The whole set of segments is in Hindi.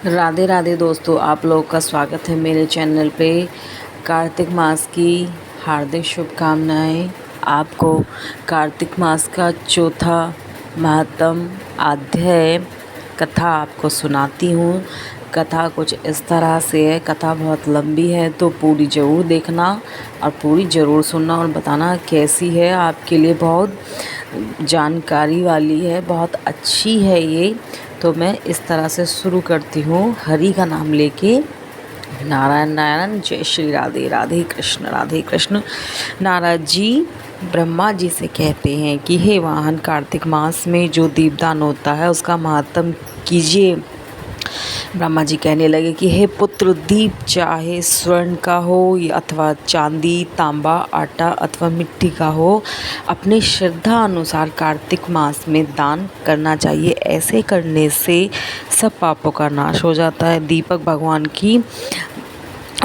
राधे राधे दोस्तों, आप लोग का स्वागत है मेरे चैनल पे। कार्तिक मास की हार्दिक शुभकामनाएं। आपको कार्तिक मास का चौथा महत्तम अध्याय कथा आपको सुनाती हूँ। कथा कुछ इस तरह से है, कथा बहुत लंबी है तो पूरी ज़रूर देखना और पूरी ज़रूर सुनना और बताना कैसी है। आपके लिए बहुत जानकारी वाली है, बहुत अच्छी है ये। तो मैं इस तरह से शुरू करती हूँ। हरि का नाम लेके नारायण नारायण, जय श्री राधे राधे कृष्ण राधे कृष्ण। नारद जी ब्रह्मा जी से कहते हैं कि हे वाहन, कार्तिक मास में जो दीपदान होता है उसका महात्म कीजिए। ब्रह्मा जी कहने लगे कि हे पुत्र, दीप चाहे स्वर्ण का हो या अथवा चांदी, तांबा, आटा अथवा मिट्टी का हो, अपनी श्रद्धा अनुसार कार्तिक मास में दान करना चाहिए। ऐसे करने से सब पापों का नाश हो जाता है। दीपक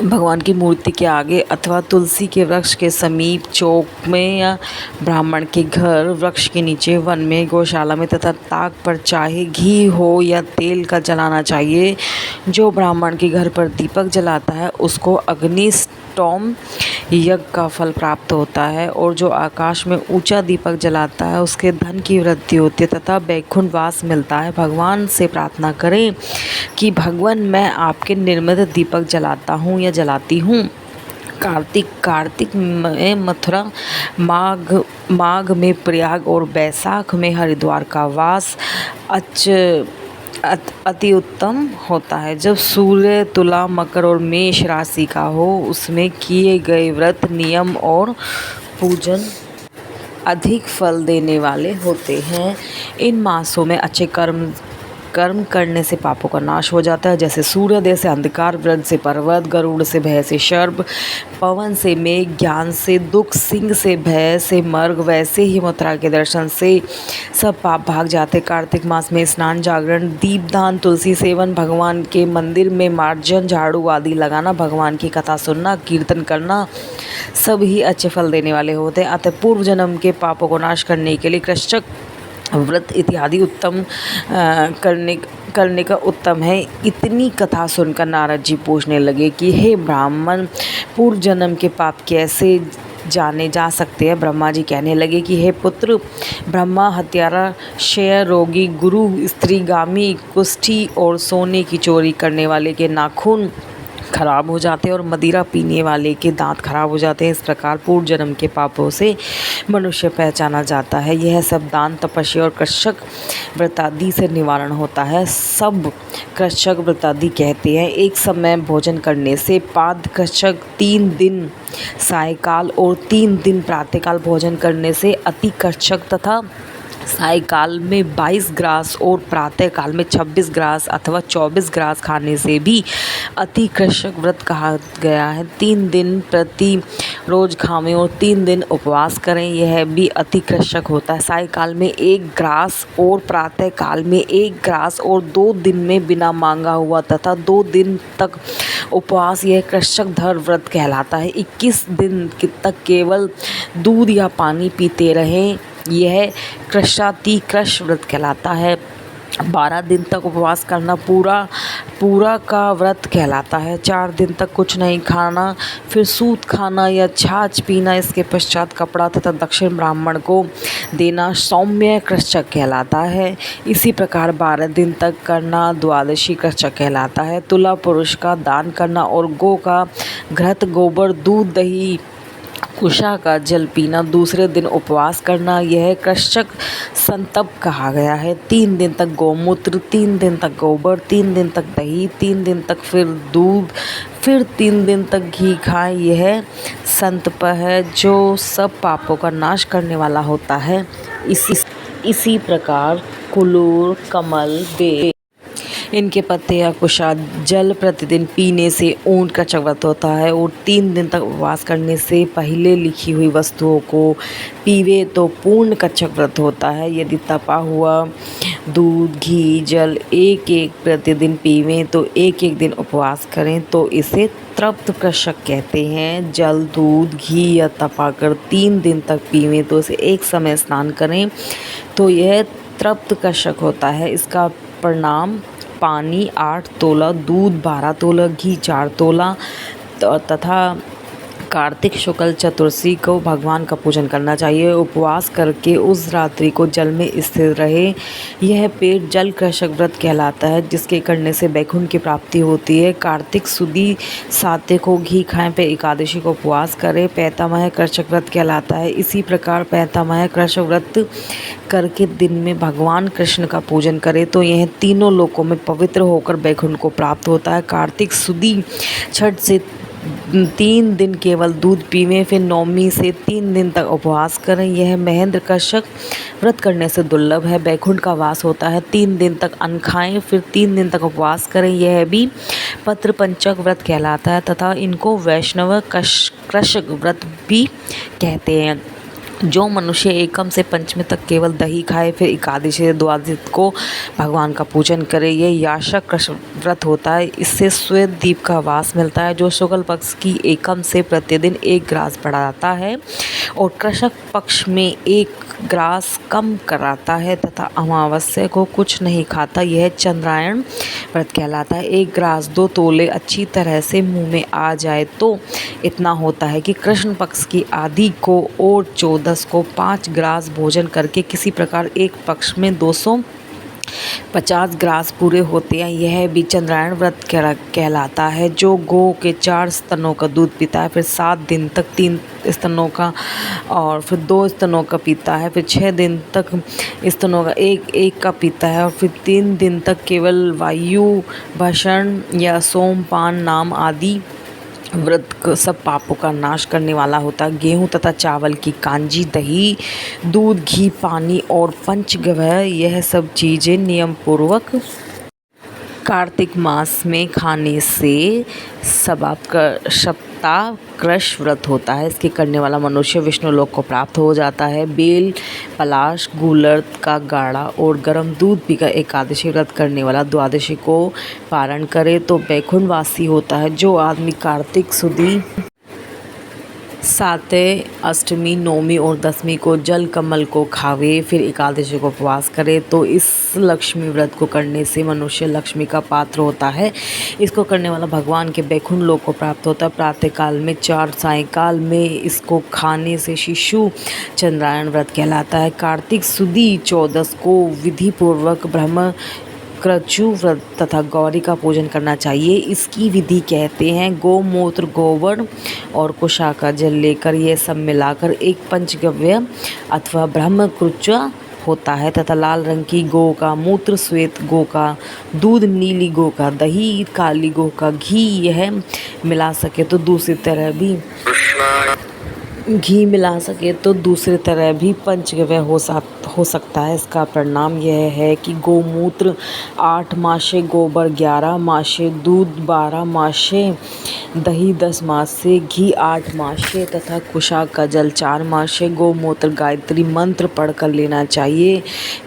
भगवान की मूर्ति के आगे अथवा तुलसी के वृक्ष के समीप, चौक में या ब्राह्मण के घर, वृक्ष के नीचे, वन में, गौशाला में तथा ताक पर चाहे घी हो या तेल का जलाना चाहिए। जो ब्राह्मण के घर पर दीपक जलाता है उसको अग्निष्टोम यज्ञ का फल प्राप्त होता है, और जो आकाश में ऊंचा दीपक जलाता है उसके धन की वृद्धि होती है तथा वैकुंठ वास मिलता है। भगवान से प्रार्थना करें कि भगवान, मैं आपके निर्मित दीपक जलाता हूँ या जलाती हूँ। कार्तिक में मथुरा, माघ में प्रयाग और बैसाख में हरिद्वार का वास अति उत्तम होता है। जब सूर्य तुला, मकर और मेष राशि का हो, उसमें किए गए व्रत, नियम और पूजन अधिक फल देने वाले होते हैं। इन मासों में अच्छे कर्म करने से पापों का नाश हो जाता है। जैसे सूर्योदय से अंधकार, वृद्ध से पर्वत, गरुड़ से भय से सर्प, पवन से मेघ, ज्ञान से दुख, सिंह से भय से मर्ग, वैसे ही मथुरा के दर्शन से सब पाप भाग जाते। कार्तिक मास में स्नान, जागरण, दीपदान, तुलसी सेवन, भगवान के मंदिर में मार्जन, झाड़ू आदि लगाना, भगवान की कथा सुनना, कीर्तन करना सब ही अच्छे फल देने वाले होते हैं। अतः पूर्व जन्म के पापों को नाश करने के लिए कृच्छक व्रत इत्यादि उत्तम करने का उत्तम है। इतनी कथा सुनकर नारद जी पूछने लगे कि हे ब्राह्मण, पूर्व जन्म के पाप कैसे जाने जा सकते हैं। ब्रह्मा जी कहने लगे कि हे पुत्र, ब्रह्मा हत्यारा, क्षय रोगी, गुरु स्त्रीगामी, कुष्ठी और सोने की चोरी करने वाले के नाखून खराब हो जाते हैं और मदिरा पीने वाले के दांत खराब हो जाते हैं। इस प्रकार पूर्व जन्म के पापों से मनुष्य पहचाना जाता है। यह सब दान, तपस्या और कृच्छक व्रतादि से निवारण होता है। सब कृच्छक व्रतादि कहते हैं एक समय भोजन करने से, पाद कृच्छक 3 दिन सायकाल और 3 दिन प्रातःकाल भोजन करने से, अति कृच्छक तथा सायकाल में 22 ग्रास और प्रातःकाल में 26 ग्रास अथवा 24 ग्रास खाने से भी अति कृच्छक व्रत कहा गया है। 3 दिन प्रति रोज खावें और 3 दिन उपवास करें, यह भी अति कृच्छक होता है। सायकाल में 1 ग्रास और प्रातःकाल में 1 ग्रास और 2 दिन में बिना मांगा हुआ तथा 2 दिन तक उपवास, यह कृच्छक धर व्रत कहलाता है। 21 दिन तक केवल दूध या पानी पीते रहें, यह कृच्छातिकृश व्रत कहलाता है। 12 दिन तक उपवास करना पूरा का व्रत कहलाता है। 4 दिन तक कुछ नहीं खाना, फिर सूत खाना या छाछ पीना, इसके पश्चात कपड़ा तथा दक्षिण ब्राह्मण को देना सौम्य कृच्छक कहलाता है। इसी प्रकार 12 दिन तक करना द्वादशी कृच्छक कहलाता है। तुला पुरुष का दान करना और गौ का घृत, गोबर, दूध, दही, कुशा का जल पीना, दूसरे दिन उपवास करना, यह कृच्छक संतप कहा गया है। 3 दिन तक गौमूत्र, 3 दिन तक गोबर, 3 दिन तक दही, 3 दिन तक फिर दूध, फिर 3 दिन तक घी खाएं, यह संतप है जो सब पापों का नाश करने वाला होता है। इसी प्रकार कुलूर, कमल, बेल, इनके पत्ते या कुशा जल प्रतिदिन पीने से ऊंट का व्रत होता है, और 3 दिन तक उपवास करने से पहले लिखी हुई वस्तुओं को पीवे तो पूर्ण कच्छक व्रत होता है। यदि तपा हुआ दूध, घी, जल एक प्रतिदिन पीवें तो एक दिन उपवास करें तो इसे तृप्त कृच्छक कहते हैं। जल, दूध, घी या तपाकर 3 दिन तक पीवें तो इसे एक समय स्नान करें तो यह तृप्त कृच्छक होता है। इसका परिणाम पानी 8 तोला, दूध 12 तोला, घी 4 तोला तथा कार्तिक शुक्ल चतुर्दशी को भगवान का पूजन करना चाहिए। उपवास करके उस रात्रि को जल में स्थिर रहे। यह पेट जल कृषक व्रत कहलाता है, जिसके करने से वैकुंठ की प्राप्ति होती है। कार्तिक सुदी साते को घी खाएं, फिर एकादशी को उपवास करें, पैतामह कृषक व्रत कहलाता है। इसी प्रकार पैतामह कृषक व्रत करके दिन में भगवान कृष्ण का पूजन करें तो यह तीनों लोकों में पवित्र होकर वैकुंठ को प्राप्त होता है। कार्तिक सुदी छठ से 3 दिन केवल दूध पीवें, फिर नवमी से 3 दिन तक उपवास करें। यह महेंद्र कृषक व्रत करने से दुर्लभ है। वैकुंठ का वास होता है। 3 दिन तक अन्न खाएं, फिर 3 दिन तक उपवास करें। यह भी पत्र पंचक व्रत कहलाता है तथा इनको वैष्णव कृषक व्रत भी कहते हैं। जो मनुष्य एकम से पंचमी तक केवल दही खाए, फिर एकादशी से द्वादशी को भगवान का पूजन करे, ये याशक कृष्ण व्रत होता है। इससे श्वेत दीप का वास मिलता है, जो शुक्ल पक्ष की एकम से प्रतिदिन 1 ग्रास बढ़ाता है और कृषक पक्ष में 1 ग्रास कम कराता है तथा अमावस्या को कुछ नहीं खाता। यह चंद्रायण व्रत कहलाता है। 1 ग्रास 2 तोले अच्छी तरह से मुंह में आ जाए तो इतना होता है कि कृष्ण पक्ष की आदि को और 14 को 5 ग्रास भोजन करके किसी प्रकार एक पक्ष में 250 ग्रास पूरे होते हैं। यह भी चंद्रायण व्रत कहलाता है। जो गौ के 4 स्तनों का दूध पीता है, फिर 7 दिन तक 3 स्तनों का और फिर 2 स्तनों का पीता है, फिर 6 दिन तक स्तनों का एक का पीता है और फिर 3 दिन तक केवल वायु भक्षण या सोमपान नाम आदि व्रत सब पापों का नाश करने वाला होता है। गेहूँ तथा चावल की कांजी, दही, दूध, घी, पानी और पंचगव्य, यह सब चीज़ें नियम पूर्वक कार्तिक मास में खाने से सप्ताह कृष व्रत होता है। इसके करने वाला मनुष्य विष्णु लोक को प्राप्त हो जाता है। बेल, पलाश, गूलर का गाढ़ा और गर्म दूध पीकर एकादशी व्रत करने वाला द्वादशी को पारण करे तो वैकुंठवासी होता है। जो आदमी कार्तिक सुदी सातवें, अष्टमी, नौमी और दसवीं को जल कमल को खावे, फिर एकादशी को उपवास करे तो इस लक्ष्मी व्रत को करने से मनुष्य लक्ष्मी का पात्र होता है। इसको करने वाला भगवान के वैकुंठ लोक को प्राप्त होता है। प्रातःकाल में 4, सायंकाल में इसको खाने से शिशु चंद्रायण व्रत कहलाता है। कार्तिक सुदी 14 को विधि पूर्वक ब्रह्म क्रचु व्रत तथा गौरी का पूजन करना चाहिए। इसकी विधि कहते हैं गोमूत्र, गोबर और कुशा का जल लेकर यह सब मिलाकर एक पंचगव्य अथवा ब्रह्म क्रचु होता है तथा लाल रंग की गौ का मूत्र, श्वेत गौ का दूध, नीली गौ का दही, काली गौ का घी, यह मिला सके तो दूसरी तरह भी पंचगव्य हो सकता है। इसका परिणाम यह है कि गोमूत्र 8 मासे, गोबर 11 मासे, दूध 12 मासे, दही 10 मासे, घी 8 मासे तथा कुशा का जल 4 मासे। गोमूत्र गायत्री मंत्र पढ़कर लेना चाहिए।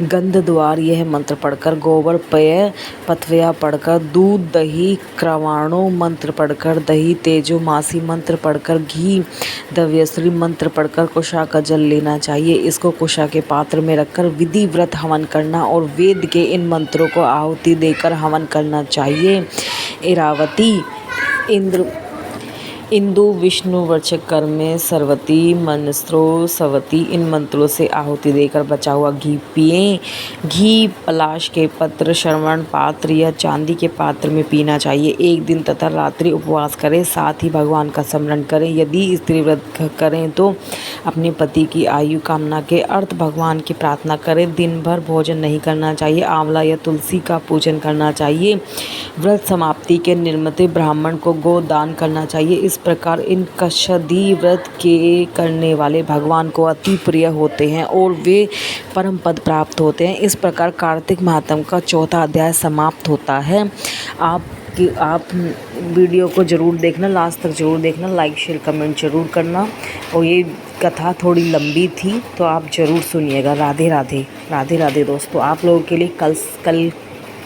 गंध द्वार यह मंत्र पढ़कर, गोबर पेय पथव्या पढ़कर, दूध दही क्रवाणो मंत्र पढ़कर, दही तेजो मासी मंत्र पढ़कर, घी दव्यश्री मंत्र पढ़कर कुशा का जल लेना चाहिए। इसको कुशा के पात्र में रखकर विधि व्रत हवन करना और वेद के इन मंत्रों को आहुति देकर हवन करना चाहिए। इरावती, इंदु, विष्णु, वृश्चिक, कर्मे, सरवती, मनस्रो, सवती, इन मंत्रों से आहुति देकर बचा हुआ घी पिएं। घी पलाश के पत्र, श्रवण पात्र या चांदी के पात्र में पीना चाहिए। 1 दिन तथा रात्रि उपवास करें, साथ ही भगवान का स्मरण करें। यदि स्त्री व्रत करें तो अपने पति की आयु कामना के अर्थ भगवान की प्रार्थना करें। दिन भर भोजन नहीं करना चाहिए। आंवला या तुलसी का पूजन करना चाहिए। व्रत समाप्ति के निमित्त ब्राह्मण को गो दान करना चाहिए। इस प्रकार इन कषदि व्रत के करने वाले भगवान को अति प्रिय होते हैं और वे परम पद प्राप्त होते हैं। इस प्रकार कार्तिक महात्म का 4था अध्याय समाप्त होता है। आप वीडियो को ज़रूर देखना, लास्ट तक ज़रूर देखना, लाइक शेयर कमेंट ज़रूर करना। और ये कथा थोड़ी लंबी थी तो आप ज़रूर सुनिएगा। राधे राधे, राधे राधे दोस्तों। आप लोगों के लिए कल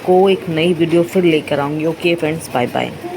को एक नई वीडियो फिर लेकर आऊँगी। Okay friends, bye bye.